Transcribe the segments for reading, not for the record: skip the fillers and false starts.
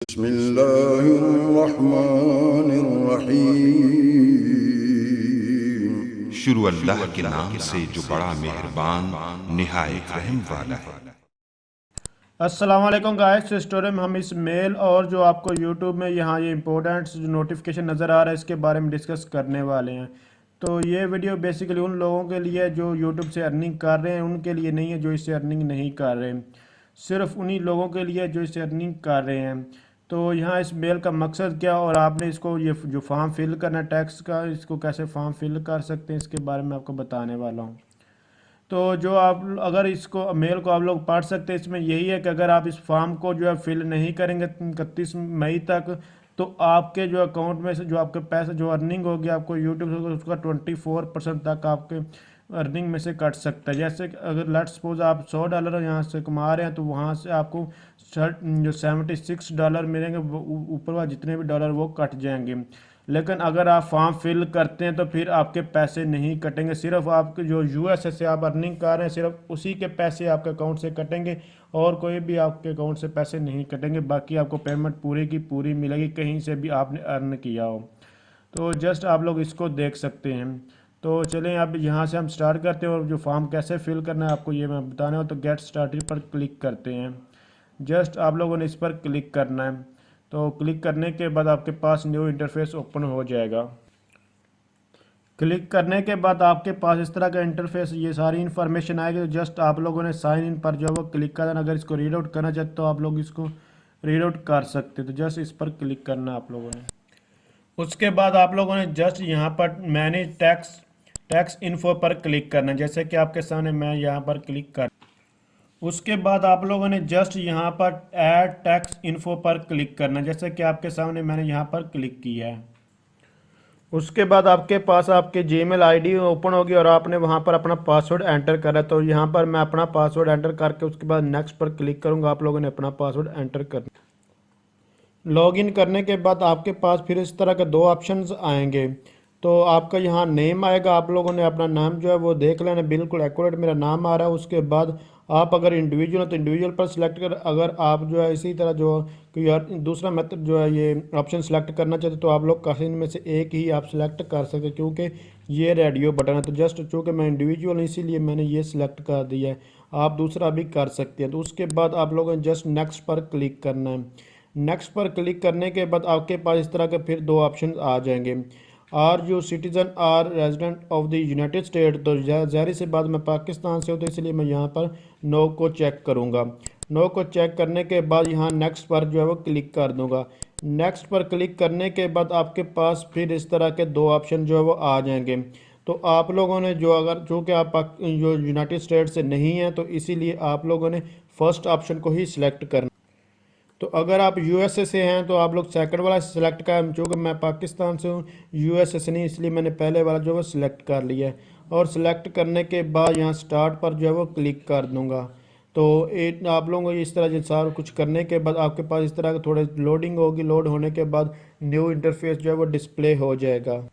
बिस्मिल्लाहिर्रहमानिर्रहीम। शुरू अल्लाह के नाम से जो बड़ा मेहरबान निहायत रहम वाला है। अस्सलाम वालेकुम गाइस। इस स्टोरी में हम इस मेल और जो आपको यूट्यूब में यहाँ ये इंपॉर्टेंट जो नोटिफिकेशन नज़र आ रहा है इसके बारे में डिस्कस करने वाले हैं। तो ये वीडियो बेसिकली उन लोगों के लिए है जो यूट्यूब से अर्निंग कर रहे हैं, उनके लिए नहीं है जो इससे अर्निंग नहीं कर रहे हैं। सिर्फ उन्हीं लोगों के लिए जो इससे अर्निंग कर रहे हैं। तो यहाँ इस मेल का मकसद क्या और आपने इसको ये जो फॉर्म फिल करना टैक्स का, इसको कैसे फॉर्म फिल कर सकते हैं, इसके बारे में आपको बताने वाला हूँ। तो जो आप अगर इसको मेल को आप लोग पढ़ सकते हैं, इसमें यही है कि अगर आप इस फॉर्म को जो है फिल नहीं करेंगे 31 मई तक, तो आपके जो अकाउंट में से जो आपके पैसे जो अर्निंग होगी आपको यूट्यूब से उसका 24% तक आपके अर्निंग में से कट सकता है। जैसे कि अगर लेट सपोज आप $100 यहाँ से कमा रहे हैं तो वहाँ से आपको जो $76 मिलेंगे, ऊपर वाले जितने भी डॉलर वो कट जाएंगे। लेकिन अगर आप फॉर्म फिल करते हैं तो फिर आपके पैसे नहीं कटेंगे, सिर्फ आपके जो यूएसए से आप अर्निंग कर रहे हैं सिर्फ उसी के पैसे आपके अकाउंट से कटेंगे और कोई भी आपके अकाउंट से पैसे नहीं कटेंगे। बाकी आपको पेमेंट पूरी की पूरी मिलेगी कहीं से भी आपने अर्न किया हो। तो जस्ट आप लोग इसको देख सकते हैं। तो चलें अब यहाँ से हम स्टार्ट करते हैं और जो फॉर्म कैसे फिल करना है आपको ये मैं बताने हो। तो गेट स्टार्टेड पर क्लिक करते हैं। जस्ट आप लोगों ने इस पर क्लिक करना है। तो क्लिक करने के बाद आपके पास न्यू इंटरफेस ओपन हो जाएगा। क्लिक करने के बाद आपके पास इस तरह का इंटरफेस ये सारी इन्फॉर्मेशन आएगी। तो जस्ट आप लोगों ने साइन इन पर जो है वो क्लिक कर देना। अगर इसको रीड आउट करना चाहते तो आप लोग इसको रीड आउट कर सकते। तो जस्ट इस पर क्लिक करना आप लोगों ने। उसके बाद आप लोगों ने जस्ट यहाँ पर मैनेज टैक्स टैक्स इन्फो पर क्लिक करना है, जैसे कि आपके सामने मैं यहाँ पर क्लिक कर। उसके बाद आप लोगों ने जस्ट यहाँ पर ऐड टैक्स इन्फो पर क्लिक करना है, जैसे कि आपके सामने मैंने यहाँ पर क्लिक किया है। उसके बाद आपके पास आपके जीमेल आईडी ओपन होगी और आपने वहाँ पर अपना पासवर्ड एंटर करा। तो यहाँ पर मैं अपना पासवर्ड एंटर करके उसके बाद नेक्स्ट पर क्लिक करूँगा। आप लोगों ने अपना पासवर्ड एंटर करना। लॉगिन करने के बाद आपके पास फिर इस तरह के दो ऑप्शंस आएंगे। तो आपका यहाँ नेम आएगा, आप लोगों ने अपना नाम जो है वो देख लेना, बिल्कुल एक्यूरेट मेरा नाम आ रहा है। उसके बाद आप अगर इंडिविजुअल है तो इंडिविजुअल पर सिलेक्ट कर, अगर आप जो है इसी तरह जो कोई और दूसरा मेथड जो है ये ऑप्शन सेलेक्ट करना चाहते तो आप लोग काफ़ी इनमें से एक ही आप सिलेक्ट कर सकते, क्योंकि ये रेडियो बटन है। तो जस्ट चूँकि मैं इंडिविजुअल हूँ इसीलिए मैंने ये सिलेक्ट कर दिया है, आप दूसरा भी कर सकते हैं। तो उसके बाद आप लोगों ने जस्ट नेक्स्ट पर क्लिक करना है। नेक्स्ट पर क्लिक करने के बाद आपके पास इस तरह के फिर दो ऑप्शन आ जाएंगे। Are you citizen or resident of the United State. तो ज़ाहिर सी बात मैं पाकिस्तान से हूँ तो इसलिए मैं यहाँ पर नो को चेक करूँगा। नो को चेक करने के बाद यहाँ नेक्स्ट पर जो है वो क्लिक कर दूँगा। नेक्स्ट पर क्लिक करने के बाद आपके पास फिर इस तरह के दो ऑप्शन जो है वो आ जाएंगे। तो आप लोगों ने जो अगर चूँकि आप जो यूनाइटेड स्टेट से नहीं हैं तो इसीलिए आप लोगों ने फर्स्ट ऑप्शन को ही सिलेक्ट करना। तो अगर आप यूएसए से हैं तो आप लोग सेकंड वाला सिलेक्ट कर, चूँकि मैं पाकिस्तान से हूँ यूएसए से नहीं, इसलिए मैंने पहले वाला जो है सिलेक्ट कर लिया है। और सिलेक्ट करने के बाद यहाँ स्टार्ट पर जो है वो क्लिक कर दूँगा। तो आप लोगों को इस तरह से सारा कुछ करने के बाद आपके पास इस तरह के थोड़े लोडिंग होगी। लोड होने के बाद न्यू इंटरफेस जो है वो डिस्प्ले हो जाएगा।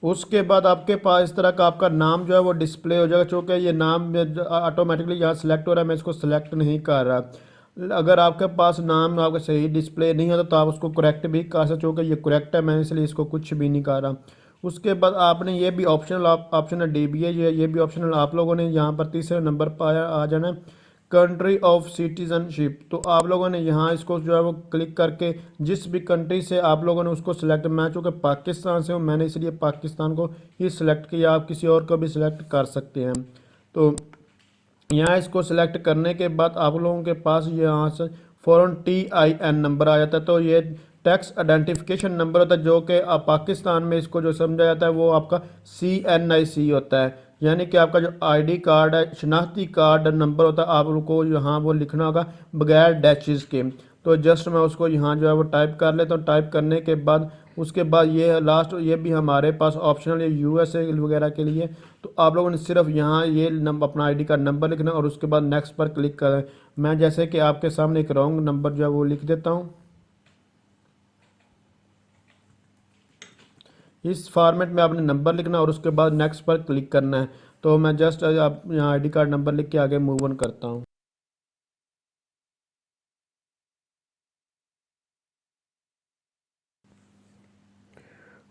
उसके बाद आपके पास इस तरह का आपका नाम जो है वो डिस्प्ले हो जाएगा। चूँकि ये नाम ऑटोमेटिकली यहाँ सेलेक्ट हो रहा है, मैं इसको सेलेक्ट नहीं कर रहा। अगर आपके पास नाम आपका सही डिस्प्ले नहीं होता तो आप उसको करेक्ट भी कर सकते, चूँकि ये करेक्ट है मैं इसलिए इसको कुछ भी नहीं कर रहा। उसके बाद आपने ये भी ऑप्शनल ऑप्शन है डीबीए, ये भी ऑप्शनल आप लोगों ने यहाँ पर तीसरे नंबर पर आ जाना है कंट्री ऑफ सिटीजनशिप। तो आप लोगों ने यहाँ इसको जो है वो क्लिक करके जिस भी कंट्री से आप लोगों ने उसको सिलेक्ट, मैं चूँकि पाकिस्तान से हूँ मैंने इसलिए पाकिस्तान को ही सिलेक्ट किया, आप किसी और को भी सिलेक्ट कर सकते हैं। तो यहाँ इसको सिलेक्ट करने के बाद आप लोगों के पास यहाँ से फ़ौरन TIN नंबर आ जाता है। तो ये टैक्स आइडेंटिफिकेशन नंबर होता है, जो कि पाकिस्तान में इसको जो समझा जाता है वो आपका CNIC होता है, यानी कि आपका जो आईडी कार्ड है शनाख्ती कार्ड नंबर होता है, आपको यहाँ वो लिखना होगा बगैर डैचेस के। तो जस्ट मैं उसको यहाँ जो है वो टाइप कर लेता हूँ। टाइप करने के बाद उसके बाद ये लास्ट ये भी हमारे पास ऑप्शनल है यूएसए वगैरह के लिए। तो आप लोगों ने सिर्फ यहाँ ये नंबर अपना आईडी कार्ड नंबर लिखना और उसके बाद नेक्स्ट पर क्लिक करें। मैं जैसे कि आपके सामने एक रॉन्ग नंबर जो है वो लिख देता हूँ। इस फॉर्मेट में आपने नंबर लिखना और उसके बाद नेक्स्ट पर क्लिक करना है। तो मैं जस्ट आप यहाँ आईडी कार्ड नंबर लिख के आगे मूव ऑन करता हूँ।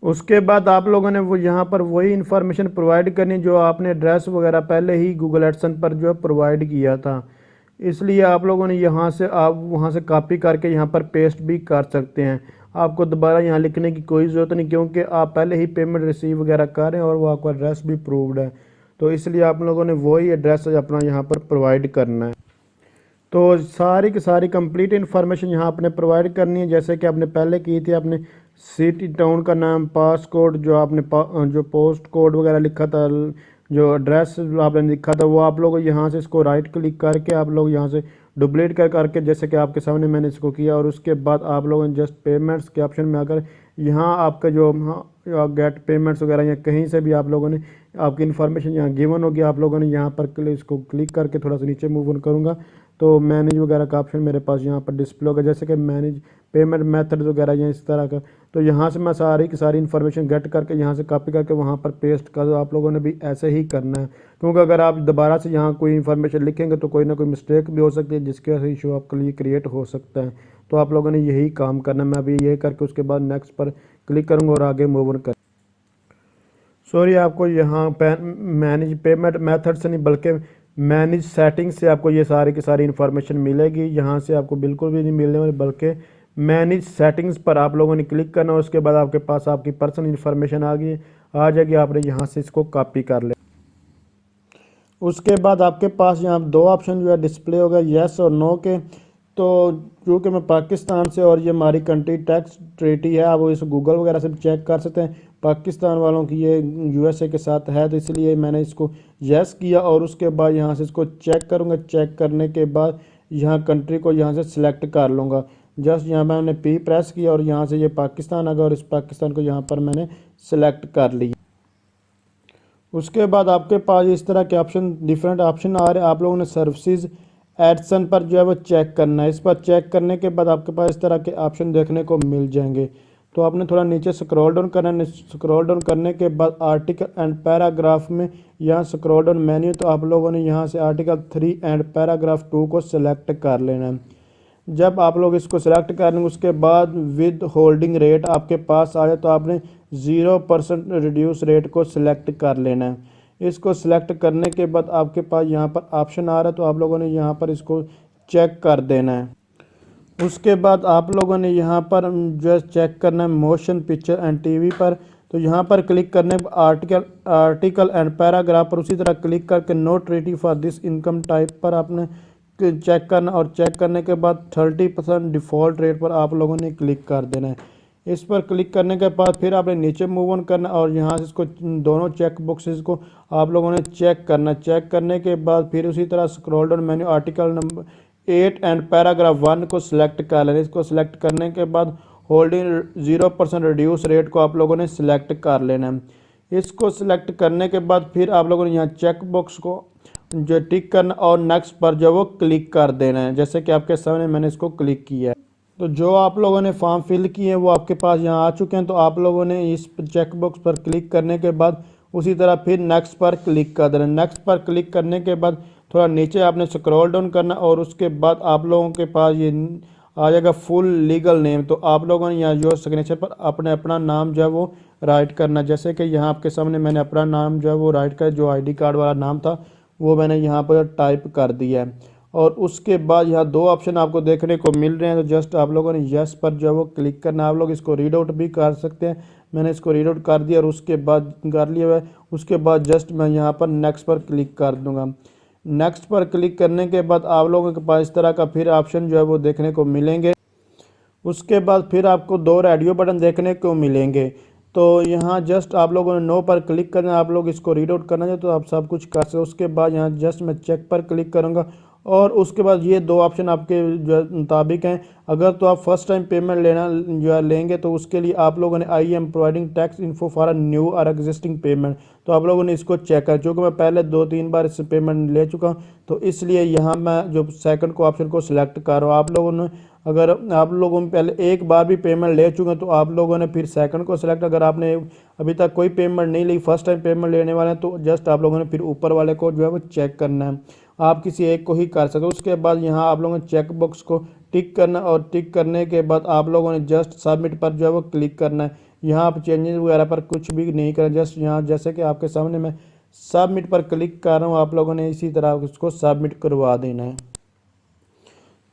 उसके बाद आप लोगों ने वो यहाँ पर वही इन्फॉर्मेशन प्रोवाइड करनी जो आपने एड्रेस वगैरह पहले ही गूगल एडसन पर जो है प्रोवाइड किया था। इसलिए आप लोगों ने यहाँ से आप वहाँ से कॉपी करके यहाँ पर पेस्ट भी कर सकते हैं। आपको दोबारा यहाँ लिखने की कोई ज़रूरत नहीं, क्योंकि आप पहले ही पेमेंट रिसीव वगैरह कर रहे हैं और वो आपका एड्रेस भी प्रूव्ड है। तो इसलिए आप लोगों ने वही एड्रेस अपना यहाँ पर प्रोवाइड करना है। तो सारी की सारी कंप्लीट इन्फॉर्मेशन यहाँ आपने प्रोवाइड करनी है, जैसे कि आपने पहले की थी। आपने सिटी टाउन का नाम, पास कोड, जो आपने जो पोस्ट कोड वगैरह लिखा था, जो एड्रेस आपने लिखा था, वो आप लोग यहाँ से इसको राइट क्लिक करके आप लोग यहाँ से डुप्लीट करके जैसे कि आपके सामने मैंने इसको किया। और उसके बाद आप लोगों ने जस्ट पेमेंट्स के ऑप्शन में आकर यहाँ आपका जो गेट पेमेंट्स वगैरह या कहीं से भी आप लोगों ने आपकी इन्फॉर्मेशन यहाँ गिवन होगी, आप लोगों ने यहाँ पर इसको क्लिक करके थोड़ा सा नीचे मूव ऑन करूँगा तो मैनेज वगैरह का ऑप्शन मेरे पास यहाँ पर डिस्प्ले होगा, जैसे कि मैनेज पेमेंट मेथड वगैरह या इस तरह का। तो यहाँ से मैं सारी की सारी इन्फॉर्मेशन गेट करके यहाँ से कॉपी करके वहाँ पर पेस्ट कर दो। आप लोगों ने भी ऐसे ही करना है, क्योंकि अगर आप दोबारा से यहाँ कोई इन्फॉर्मेशन लिखेंगे तो कोई ना कोई मिस्टेक भी हो सकती है, जिसकी वजह से इशू आपके लिए क्रिएट हो सकता है। तो आप लोगों ने यही काम करना है। मैं अभी ये करके उसके बाद नेक्स्ट पर क्लिक करूँगा और आगे मूव ऑन कर। सॉरी, आपको यहाँ मैनेज पेमेंट मेथड से नहीं बल्कि मैनेज सेटिंग्स से आपको ये सारी की सारी इन्फॉर्मेशन मिलेगी। यहाँ से आपको बिल्कुल भी नहीं मिलने वाली, बल्कि मैनेज सेटिंग्स पर आप लोगों ने क्लिक करना है। उसके बाद आपके पास आपकी पर्सनल इन्फॉर्मेशन आ जाएगी। आपने यहाँ से इसको कॉपी कर ले। उसके बाद आपके पास यहाँ दो ऑप्शन जो है डिस्प्ले होगा, येस और नो के। तो क्योंकि मैं पाकिस्तान से और ये हमारी कंट्री टैक्स ट्रीटी है, आप इस गूगल वगैरह से चेक कर सकते हैं। पाकिस्तान वालों की ये यूएसए के साथ है, तो इसलिए मैंने इसको येस किया और उसके बाद यहाँ से इसको चेक करूँगा। चेक करने के बाद यहाँ कंट्री को यहाँ से सिलेक्ट कर लूँगा। जस्ट यहाँ मैंने पी प्रेस किया और यहाँ से ये पाकिस्तान आ गया और इस पाकिस्तान को यहाँ पर मैंने सिलेक्ट कर लिया। उसके बाद आपके पास इस तरह के ऑप्शन, डिफरेंट ऑप्शन आ रहे हैं। आप लोगों ने सर्विसेज एडसन पर जो है वो चेक करना है। इस पर चेक करने के बाद आपके पास इस तरह के ऑप्शन देखने को मिल जाएंगे। तो आपने थोड़ा नीचे स्क्रॉल डाउन करना है। स्क्रॉल डाउन करने के बाद आर्टिकल एंड पैराग्राफ में यहाँ स्क्रॉल डाउन मेन्यू, तो आप लोगों ने यहाँ से आर्टिकल 3 एंड पैराग्राफ 2 को सिलेक्ट कर लेना है। जब आप लोग इसको सिलेक्ट कर लेंगे उसके बाद विद होल्डिंग रेट आपके पास आ जाए तो आपने 0% रिड्यूस रेट को सिलेक्ट कर लेना है। इसको सिलेक्ट करने के बाद आपके पास यहाँ पर ऑप्शन आ रहा है, तो आप लोगों ने यहाँ पर इसको चेक कर देना है। उसके बाद आप लोगों ने यहाँ पर जो चेक करना है मोशन पिक्चर एंड टीवी पर। तो यहाँ पर क्लिक करने आर्टिकल एंड पैराग्राफ पर उसी तरह क्लिक करके no treaty for this income type पर आपने चेक करना और चेक करने के बाद 30% डिफ़ॉल्ट रेट पर आप लोगों ने क्लिक कर देना है। इस पर क्लिक करने के बाद फिर आपने नीचे मूव ऑन करना और यहाँ से इसको दोनों चेक बॉक्सेस को आप लोगों ने चेक करना। चेक करने के बाद फिर उसी तरह scroll down menu article number 8 and paragraph 1 को सिलेक्ट कर लेना। इसको सिलेक्ट करने के बाद होल्डिंग 0% रिड्यूस रेट को आप लोगों ने सिलेक्ट कर लेना है। इसको सिलेक्ट करने के बाद फिर आप लोगों ने यहाँ चेक बॉक्स को जो टिक करना और नेक्स्ट पर जो वो क्लिक कर देना है, जैसे कि आपके सामने मैंने इसको क्लिक किया है। तो जो आप लोगों ने फॉर्म फिल किए हैं वो आपके पास यहाँ आ चुके हैं। तो आप लोगों ने इस चेक बॉक्स पर क्लिक करने के बाद उसी तरह फिर नेक्स्ट पर क्लिक कर देना। नेक्स्ट पर क्लिक करने के बाद थोड़ा नीचे आपने स्क्रॉल डाउन करना और उसके बाद आप लोगों के पास ये आ जाएगा फुल लीगल नेम। तो आप लोगों ने यहाँ जो सिग्नेचर पर अपना नाम जो है वो राइट करना, जैसे कि यहाँ आपके सामने मैंने अपना नाम जो है वो राइट कर, जो ID कार्ड वाला नाम था वो मैंने यहाँ पर टाइप कर दिया है। और उसके बाद यहाँ दो ऑप्शन आपको देखने को मिल रहे हैं, तो जस्ट आप लोगों ने यस पर जो है वो क्लिक करना। आप लोग इसको रीड आउट भी कर सकते हैं, मैंने इसको रीड आउट कर दिया और उसके बाद कर लिया है। उसके बाद जस्ट मैं यहाँ पर नेक्स्ट पर क्लिक कर दूँगा। नेक्स्ट पर क्लिक करने के बाद आप लोगों के पास इस तरह का फिर ऑप्शन जो है वो देखने को मिलेंगे। उसके बाद फिर आपको दो रेडियो बटन देखने को मिलेंगे। तो यहाँ जस्ट आप लोगों ने नो पर क्लिक करना, आप लोग इसको रीड आउट करना है तो आप सब कुछ कर सकते। उसके बाद यहाँ जस्ट मैं चेक पर क्लिक करूँगा और उसके बाद ये दो ऑप्शन आपके जो मुताबिक हैं। अगर तो आप फर्स्ट टाइम पेमेंट लेना जो है लेंगे तो उसके लिए आप लोगों ने I am providing tax info for a new और एग्जिस्टिंग पेमेंट, तो आप लोगों ने इसको चेक कर, चूँकि मैं पहले 2-3 बार इस पेमेंट ले चुका हूँ तो इसलिए यहाँ मैं जो सेकंड को ऑप्शन को सिलेक्ट कर रहा हूँ। आप लोगों ने अगर आप लोगों ने पहले एक बार भी पेमेंट ले चुके हैं तो आप लोगों ने फिर सेकंड को सिलेक्ट, अगर आपने अभी तक कोई पेमेंट नहीं ली, फर्स्ट टाइम पेमेंट लेने वाले हैं, तो जस्ट आप लोगों ने फिर ऊपर वाले को जो है वो चेक करना है। आप किसी एक को ही कर सकते हो। उसके बाद यहाँ आप लोगों ने चेक बॉक्स को टिक करना और टिक करने के बाद आप लोगों ने जस्ट सबमिट पर जो है वो क्लिक करना है। यहाँ आप चेंजेस वगैरह पर कुछ भी नहीं करें, जस्ट यहाँ जैसे कि आपके सामने मैं सबमिट पर क्लिक कर रहा हूँ, आप लोगों ने इसी तरह उसको सबमिट करवा देना है।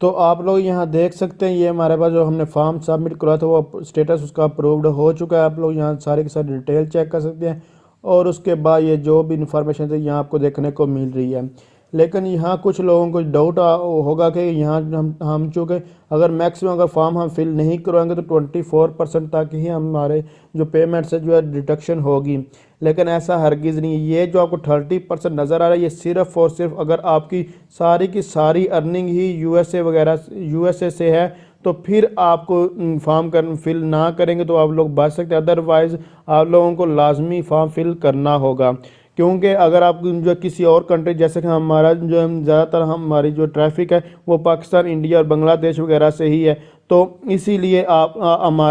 तो आप लोग यहाँ देख सकते हैं ये हमारे पास जो हमने फॉर्म सबमिट करवा था वो स्टेटस उसका अप्रूव्ड हो चुका है। आप लोग यहाँ सारे के सारे डिटेल चेक कर सकते हैं और उसके बाद ये जो भी इंफॉर्मेशन थी यहाँ आपको देखने को मिल रही है। लेकिन यहाँ कुछ लोगों को डाउट होगा कि यहाँ हम चूँकि अगर मैक्सिमम अगर फॉर्म हम फिल नहीं करवाएंगे तो 24% तक ही हमारे जो पेमेंट से जो है डिडक्शन होगी, लेकिन ऐसा हरगिज़ नहीं है। ये जो आपको 30% नज़र आ रहा है ये सिर्फ़ और सिर्फ अगर आपकी सारी की सारी अर्निंग ही यूएसए से है तो फिर आपको फॉर्म फिल ना करेंगे तो आप लोग बच सकते हैं, अदरवाइज़ आप लोगों को लाजमी फॉर्म फिल करना होगा। क्योंकि अगर आप जो किसी और कंट्री जैसे कि हमारा जो ज़्यादातर हमारी जो ट्रैफिक है वो पाकिस्तान, इंडिया और बांग्लादेश वगैरह से ही है, तो इसीलिए आप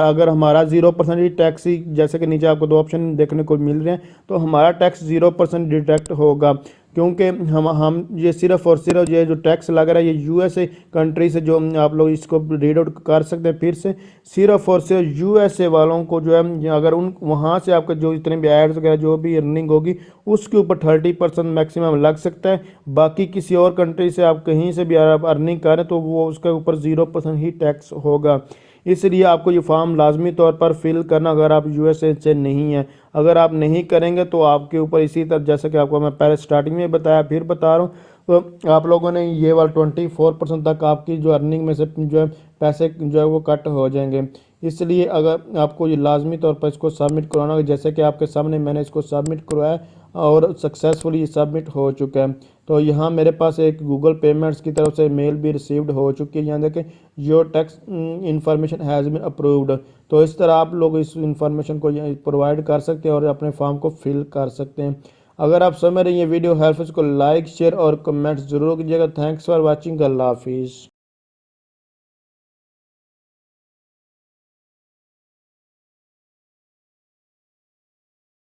अगर हमारा 0% ही टैक्स ही जैसे कि नीचे आपको 2 ऑप्शन देखने को मिल रहे हैं तो हमारा टैक्स 0% डिडक्ट होगा। क्योंकि हम ये सिर्फ़ और सिर्फ ये जो टैक्स लग रहा है ये यूएसए कंट्री से, जो आप लोग इसको रीड आउट कर सकते हैं फिर से, सिर्फ़ और सिर्फ यूएसए वालों को जो है अगर उन वहाँ से आपका जो इतने भी एड्स वगैरह जो भी अर्निंग होगी उसके ऊपर 30% मैक्सिमम लग सकता है। बाकी किसी और कंट्री से आप कहीं से भी आप अर्निंग करें तो वो उसके ऊपर 0% ही टैक्स होगा। इसलिए आपको ये फॉर्म लाजमी तौर पर फिल करना अगर आप यूएसए से नहीं हैं। अगर आप नहीं करेंगे तो आपके ऊपर इसी तरह जैसे कि आपको मैं पहले स्टार्टिंग में बताया फिर बता रहा हूँ, तो आप लोगों ने ये वाला 24% तक आपकी जो अर्निंग में से जो है पैसे जो है वो कट हो जाएंगे। इसलिए अगर आपको ये लाजमी तौर पर इसको सबमिट करवाना होगा, जैसे कि आपके सामने मैंने इसको सबमिट करवाया और सक्सेसफुली सबमिट हो चुका है। तो यहाँ मेरे पास एक गूगल पेमेंट्स की तरफ से मेल भी रिसीव्ड हो चुकी है। यहाँ देखें your tax information has been approved. तो इस तरह आप लोग इस इंफॉर्मेशन को प्रोवाइड कर सकते हैं और अपने फॉर्म को फिल कर सकते हैं। अगर आप समझ रहे हैं ये वीडियो हेल्प, इसको लाइक शेयर और कमेंट्स जरूर कीजिएगा। Thanks for watching. अल्लाह हाफिज़।